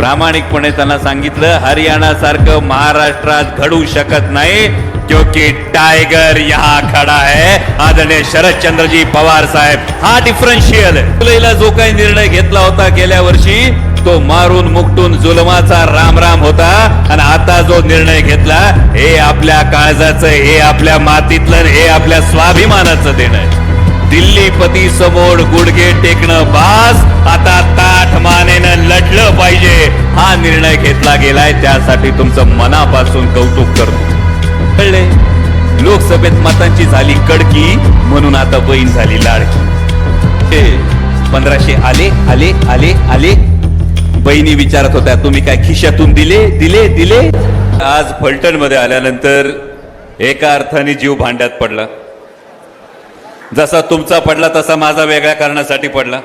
प्रामाणिकपणे त्यांना सांगितलं हरियाणा सारखं महाराष्ट्रात घडू शकत नाही, क्योंकि टाइगर यहाँ खड़ा है आदरणीय शरदचंद्रजी पवार साहेब. हा डिफरन्शियल जुलैला जो काही निर्णय घेतला होता गेल्या वर्षी तो मारून मुकटून जुलमाचा राम राम होता, आणि आता जो निर्णय घेतला हे आपल्या काळजाचं, हे आपल्या मातीतलं, हे आपल्या स्वाभिमानाचं देणं आहे. दिल्लीपती समोर गुडघे टेकणं बास, आता ताठ मानेनं लढलं पाहिजे हा निर्णय घेतला गेलाय. त्यासाठी तुमचं मनापासून कौतुक करतो. कळले? लोकसभेत मतांची झाली कडकी म्हणून आता बहीण झाली लाडकी. 1500 आले आले आले आले. बहिणी विचारत होत्या तुम्ही काय खिशातून दिले दिले दिले. आज फलटण मध्ये आल्यानंतर एका अर्थाने जीव भांड्यात पडला. जसा तुमचा पडला तसा माझा वेगळ्या कारणासाठी पडला.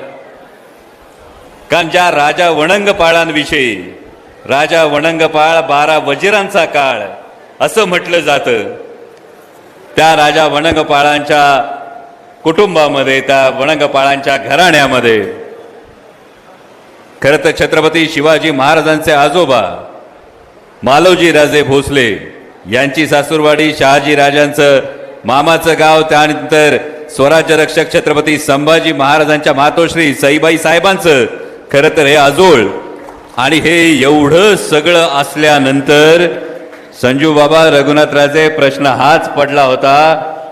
कारण ज्या राजा वणंगपाळांविषयी, राजा वणंगपाळ 12 वजिरांचा काळ असं म्हटलं जातं, त्या राजा वणंगपाळांच्या कुटुंबामध्ये, त्या वणंगपाळांच्या घराण्यामध्ये खरं तर छत्रपती शिवाजी महाराजांचे आजोबा मालोजी राजे भोसले यांची सासूरवाडी, शहाजी राजांचं मामाचं गाव, त्यानंतर स्वराज्य रक्षक छत्रपती संभाजी महाराजांच्या मातोश्री सईबाई साहेबांचं खरं तर हे आजोळ. आणि हे एवढं सगळं असल्यानंतर संजू बाबा रघुनाथराजे प्रश्न हाच पडला होता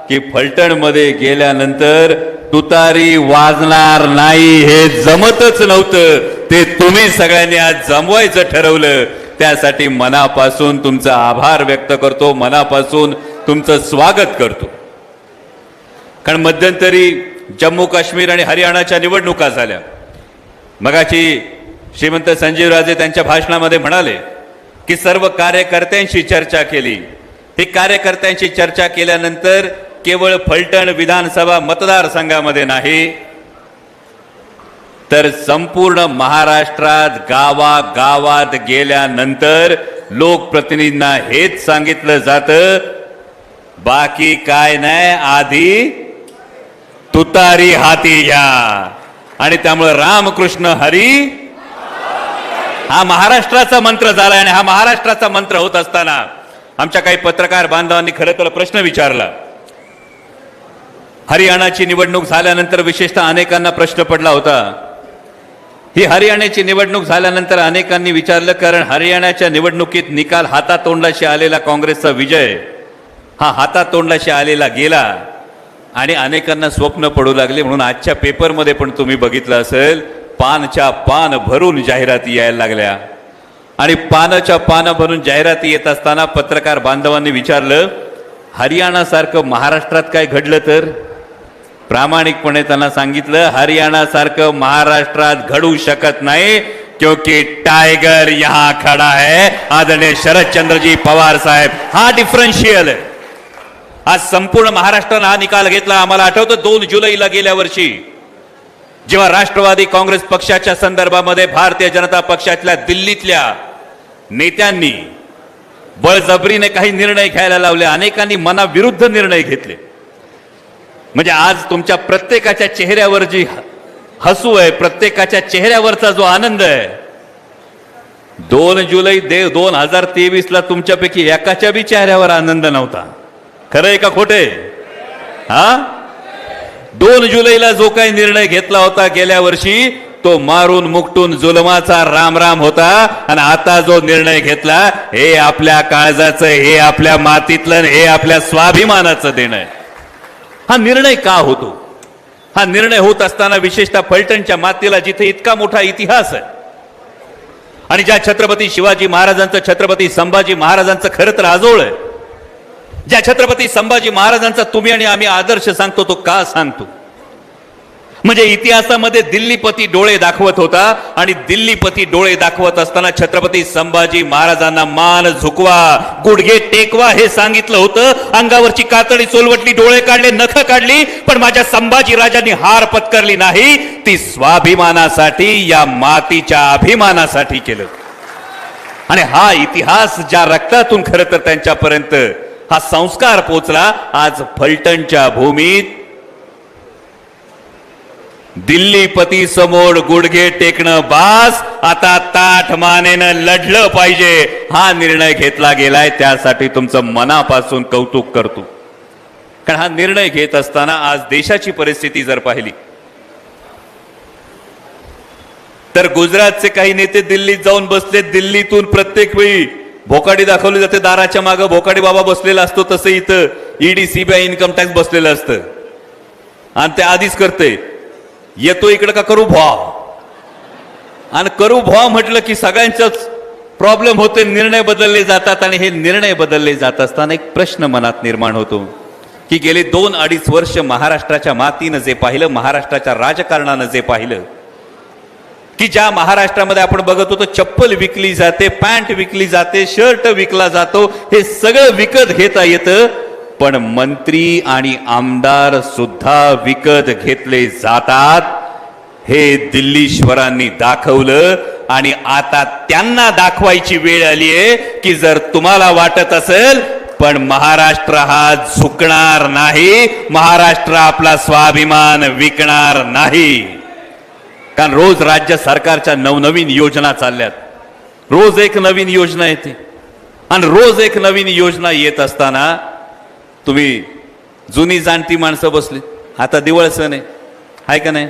की फलटण मध्ये गेल्यानंतर तुतारी वाजणार नाही हे जमतच नव्हतं. ते तुम्ही सगळ्यांनी आज जमवायचं ठरवलं. त्यासाठी मनापासून तुमचा आभार व्यक्त करतो, मनापासून तुमचं स्वागत करतो. कारण मध्यंतरी जम्मू काश्मीर आणि हरियाणाच्या निवडणुका झाल्या. मगाची श्रीमंत संजीवराजे त्यांच्या भाषणामध्ये म्हणाले की सर्व कार्यकर्त्यांशी चर्चा केली. ही कार्यकर्त्यांशी चर्चा केल्यानंतर केवळ फलटण विधानसभा मतदारसंघामध्ये नाही तर संपूर्ण महाराष्ट्रात गावागावात गेल्यानंतर लोकप्रतिनिधींना हेच सांगितलं जातं, बाकी काय नाही, आधी तुतारी हाती घ्या. आणि त्यामुळे रामकृष्ण हरी हा महाराष्ट्राचा मंत्र झाला. आणि हा महाराष्ट्राचा मंत्र होत असताना आमच्या काही पत्रकार बांधवांनी खरं तर प्रश्न विचारला. हरियाणाची निवडणूक झाल्यानंतर विशेषतः अनेकांना प्रश्न पडला होता. ही हरियाणाची निवडणूक झाल्यानंतर अनेकांनी विचारलं, कारण हरियाणाच्या निवडणुकीत निकाल हातातोंडाशी आलेला काँग्रेसचा विजय हा हातातोंडाशी आलेला गेला आणि अनेकांना स्वप्न पडू लागले. म्हणून आजच्या पेपरमध्ये पण तुम्ही बघितलं असेल, पानच्या पान भरून जाहिराती यायला लागल्या. आणि पानाच्या पानं भरून जाहिराती येत असताना पत्रकार बांधवांनी विचारलं, हरियाणा सारखं महाराष्ट्रात काय घडलं तर? प्रामाणिकपणे त्यांना सांगितलं हरियाणा सारखं महाराष्ट्रात घडू शकत नाही, क्योंकि टाइगर यहाँ खड़ा है आदरणीय शरदचंद्रजी पवार साहेब. हा डिफरन्शियल आहे. आज संपूर्ण महाराष्ट्रानं हा निकाल घेतला. आम्हाला आठवतं 2 जुलैला गेल्या वर्षी जेव्हा राष्ट्रवादी काँग्रेस पक्षाच्या संदर्भामध्ये भारतीय जनता पक्षातल्या दिल्लीतल्या नेत्यांनी बळजबरीने काही निर्णय घ्यायला लावले, अनेकांनी मनाविरुद्ध निर्णय घेतले. म्हणजे आज तुमच्या प्रत्येकाच्या चेहऱ्यावर जी हसू आहे, प्रत्येकाच्या चेहऱ्यावरचा जो आनंद आहे, 2 जुलै 2023ला तुमच्यापैकी एकाच्या बी चेहऱ्यावर आनंद नव्हता. खरं आहे का खोटे? हा 2 जुलैला जो काही निर्णय घेतला होता गेल्या वर्षी तो मारून मुकटून जुलमाचा राम राम होता, आणि आता जो निर्णय घेतला हे आपल्या काळजाचं, हे आपल्या मातीतलं, हे आपल्या स्वाभिमानाचं देणं आहे. हा निर्णय का होतो? हा निर्णय होत असताना विशेषतः फलटणच्या मातीला जिथे इतका मोठा इतिहास आहे आणि ज्या छत्रपती शिवाजी महाराजांचं, छत्रपती संभाजी महाराजांचं खरं तर आजोळ आहे, ज्या छत्रपती संभाजी महाराजांचा तुम्ही आणि आम्ही आदर्श सांगतो, तो का सांगतो? म्हणजे इतिहासामध्ये दिल्लीपती डोळे दाखवत होता, आणि दिल्लीपती डोळे दाखवत असताना छत्रपती संभाजी महाराजांना मान झुकवा, गुडघे टेकवा हे सांगितलं होतं. अंगावरची कातडी चोलवटली, डोळे काढले, नख काढली, पण माझ्या संभाजी राजांनी हार पत्करली नाही. ती स्वाभिमानासाठी, या मातीच्या अभिमानासाठी केलं. आणि हा इतिहास ज्या रक्तातून खरं तर त्यांच्यापर्यंत हा संस्कार पोचला, आज फलटणच्या भूमीत दिल्लीपती समोर गुडघे टेकणं बास, आता ताठ मानेनं लढलं पाहिजे, हा निर्णय घेतला गेलाय. त्यासाठी तुमचं मनापासून कौतुक करतो. कारण हा निर्णय घेत असताना आज देशाची परिस्थिती जर पाहिली तर गुजरातचे काही नेते दिल्लीत जाऊन बसले. दिल्लीतून प्रत्येक वेळी भोकाडी दाखवली जाते, दाराच्या मागे भोकाडी बाबा बसलेला असतो, तसं इथं ईडी सीबीआय इन्कम टॅक्स बसलेलं असतं. आणि ते आधीच करते, येतो इकडे का करू भॉ, आणि करू भॉ म्हटलं की सगळ्यांचाच प्रॉब्लेम होते, निर्णय बदलले जातात. आणि हे निर्णय बदलले जात असताना एक प्रश्न मनात निर्माण होतो की गेले 2-2.5 वर्ष महाराष्ट्राच्या मातीनं जे पाहिलं, महाराष्ट्राच्या राजकारणानं जे पाहिलं, की ज्या महाराष्ट्रामध्ये आपण बघत होतो चप्पल विकली जाते, पॅन्ट विकली जाते, शर्ट विकला जातो, हे सगळं विकत घेता येतं, पण मंत्री आणि आमदार सुद्धा विकत घेतले जातात. हे दिल्लीश्वरांनी दाखवलं. आणि आता त्यांना दाखवायची वेळ आली आहे की जर तुम्हाला वाटत असेल पण महाराष्ट्र हा झुकणार नाही, महाराष्ट्र आपला स्वाभिमान विकणार नाही. कारण रोज राज्य सरकारच्या नवनवीन योजना चालल्यात, रोज एक नवीन योजना येते. आणि रोज एक नवीन योजना येत असताना तुम्ही जुनी जाणती माणसं बसली. आता दिवाळ सण आहे का नाही?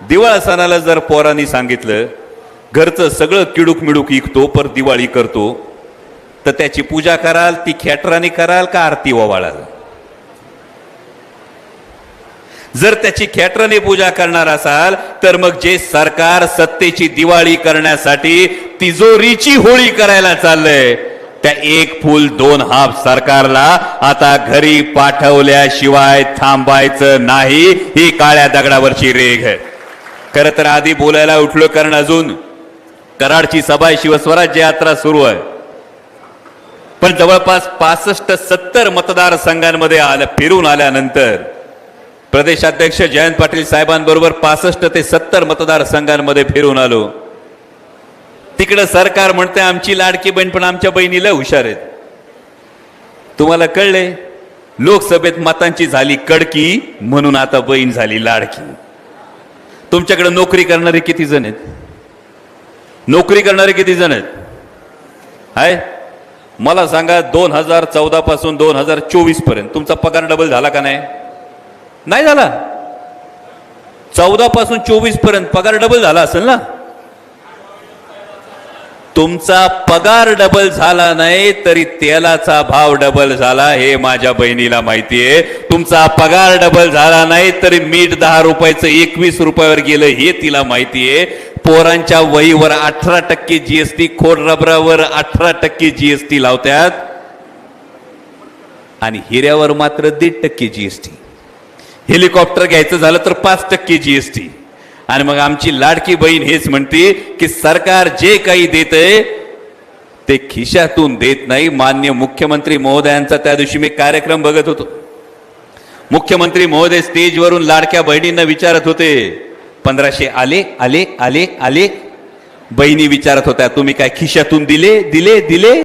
दिवाळ सणाला जर पोरांनी सांगितलं घरचं सगळं किडूक मिडूक इकतो पर दिवाळी करतो, तर त्याची पूजा कराल ती खेटराने कराल का आरती ओवाळाल? जर त्याची खेटराने पूजा करणार असाल तर मग जे सरकार सत्तेची दिवाळी करण्यासाठी तिजोरीची होळी करायला चाललंय, त्या एक फूल दोन हाफ सरकारला आता घरी पाठवल्याशिवाय थांबायचं नाही. ही काळ्या दगडावरची रेघ आहे. खरं तर आधी बोलायला उठलो कारण अजून कराडची सभा शिवस्वराज्य यात्रा सुरू आहे. पण जवळपास 65-70 मतदारसंघांमध्ये फिरून आल्यानंतर प्रदेशाध्यक्ष जयंत पाटील साहेबांबरोबर 65 ते 70 मतदारसंघांमध्ये फिरून आलो. तिकडं सरकार म्हणते आमची लाडकी बहीण, पण आमच्या बहिणीला हुशार आहेत. तुम्हाला कळले, लोकसभेत मतांची झाली कडकी म्हणून आता बहीण झाली लाडकी. तुमच्याकडे नोकरी करणारे किती जण आहेत? नोकरी करणारे किती जण आहेत? हाय मला सांगा, 2014 पासून 2024 पर्यंत तुमचा पगार डबल झाला का नाही? नाही झाला. 14 पासून 24 पर्यंत पगार डबल झाला असेल ना? तुमचा पगार डबल झाला नाही तरी तेलाचा भाव डबल झाला हे माझ्या बहिणीला माहितीये. तुमचा पगार डबल झाला नाही तरी मीठ 10 रुपयाचं 21 रुपयावर गेलं हे तिला माहितीये. पोरांच्या वहीवर 18% जीएसटी, खोड रबरावर 18% जीएसटी लावतात आणि हिऱ्यावर मात्र 1.5% जीएसटी. हेलिकॉप्टर घ्यायचं झालं तर 5% जीएसटी. आणि मग आमची लाडकी बहीण हेच म्हणते की सरकार जे काही देतंय ते खिशातून देत नाही. माननीय मुख्यमंत्री महोदयांचा त्या दिवशी मी कार्यक्रम बघत होतो. मुख्यमंत्री महोदय स्टेजवरून लाडक्या बहिणींना विचारत होते, 1500 आले आले आले आले. बहिणी विचारत होत्या तुम्ही काय खिशातून दिले दिले दिले?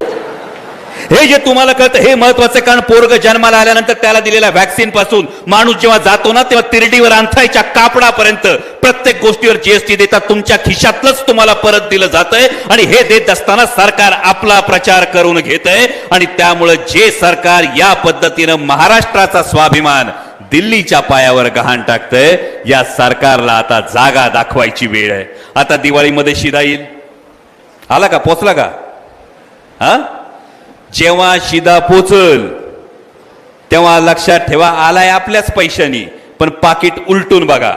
हे जे तुम्हाला कळतं हे महत्वाचं. कारण पोरग जन्माला आल्यानंतर त्याला दिलेल्या व्हॅक्सिन पासून माणूस जेव्हा जातो ना तेव्हा तिरडीवर अंथरायच्या कापडापर्यंत प्रत्येक गोष्टीवर जीएसटी देतात. तुमच्या खिशातलंच तुम्हाला परत दिलं जातंय. आणि हे देत असताना सरकार आपला प्रचार करून घेतंय. आणि त्यामुळे जे सरकार या पद्धतीनं महाराष्ट्राचा स्वाभिमान दिल्लीच्या पायावर गहाण टाकतंय, या सरकारला आता जागा दाखवायची वेळ आहे. आता दिवाळीमध्ये शिदा येईल. आला का? पोचला का? हा, जेव्हा शिदा पोचल तेव्हा लक्षात ठेवा आलाय आपल्याच पैशानी, पण पाकिट उलटून बघा.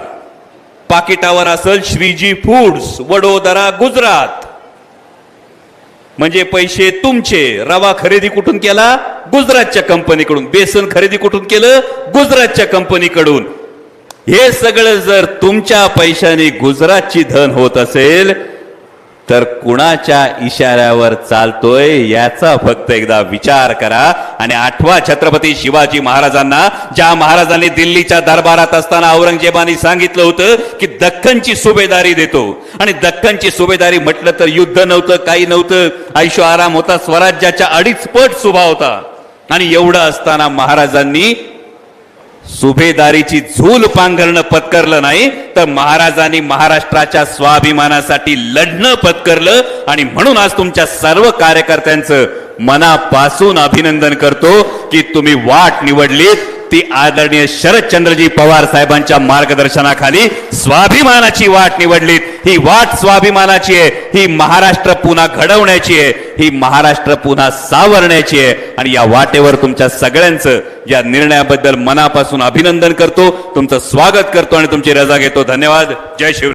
पाकिटावर असेल श्रीजी फूड्स वडोदरा गुजरात, म्हणजे पैसे तुमचे. रवा खरेदी कुठून केला? गुजरातच्या कंपनीकडून. बेसन खरेदी कुठून केलं? गुजरातच्या कंपनीकडून. हे सगळं जर तुमच्या पैशाने गुजरातची धन होत असेल तर कुणाच्या इशाऱ्यावर चालतोय याचा फक्त एकदा विचार करा. आणि आठवा छत्रपती शिवाजी महाराजांना, ज्या महाराजांनी दिल्लीच्या दरबारात असताना औरंगजेबाने सांगितलं होतं की दख्खनची सुभेदारी देतो. आणि दख्खनची सुभेदारी म्हटलं तर युद्ध नव्हतं, काही नव्हतं, ऐशो आराम होता, स्वराज्याच्या 2.5 पट सुभा होता. आणि एवढं असताना महाराजांनी सुभेदारीची झूल पांघरणं पत्करलं नाही तर महाराजांनी महाराष्ट्राच्या स्वाभिमानासाठी लढणं पत्करलं. आणि म्हणून आज तुमच्या सर्व कार्यकर्त्यांचं मनापासून अभिनंदन करतो की तुम्ही वाट निवडलीत ती आदरणीय शरदचंद्रजी पवार साहेबांच्या मार्गदर्शनाखाली स्वाभिमानाची वाट निवडलीत. ही वाट स्वाभिमानाची आहे, ही महाराष्ट्र पुन्हा घडवण्याची आहे, ही महाराष्ट्र पुन्हा सावरण्याची आहे. आणि या वाटेवर तुमच्या सगळ्यांचं या निर्णयाबद्दल मनापासून अभिनंदन करतो, तुमचं स्वागत करतो आणि तुमची रजा घेतो. धन्यवाद. जय शिवराय.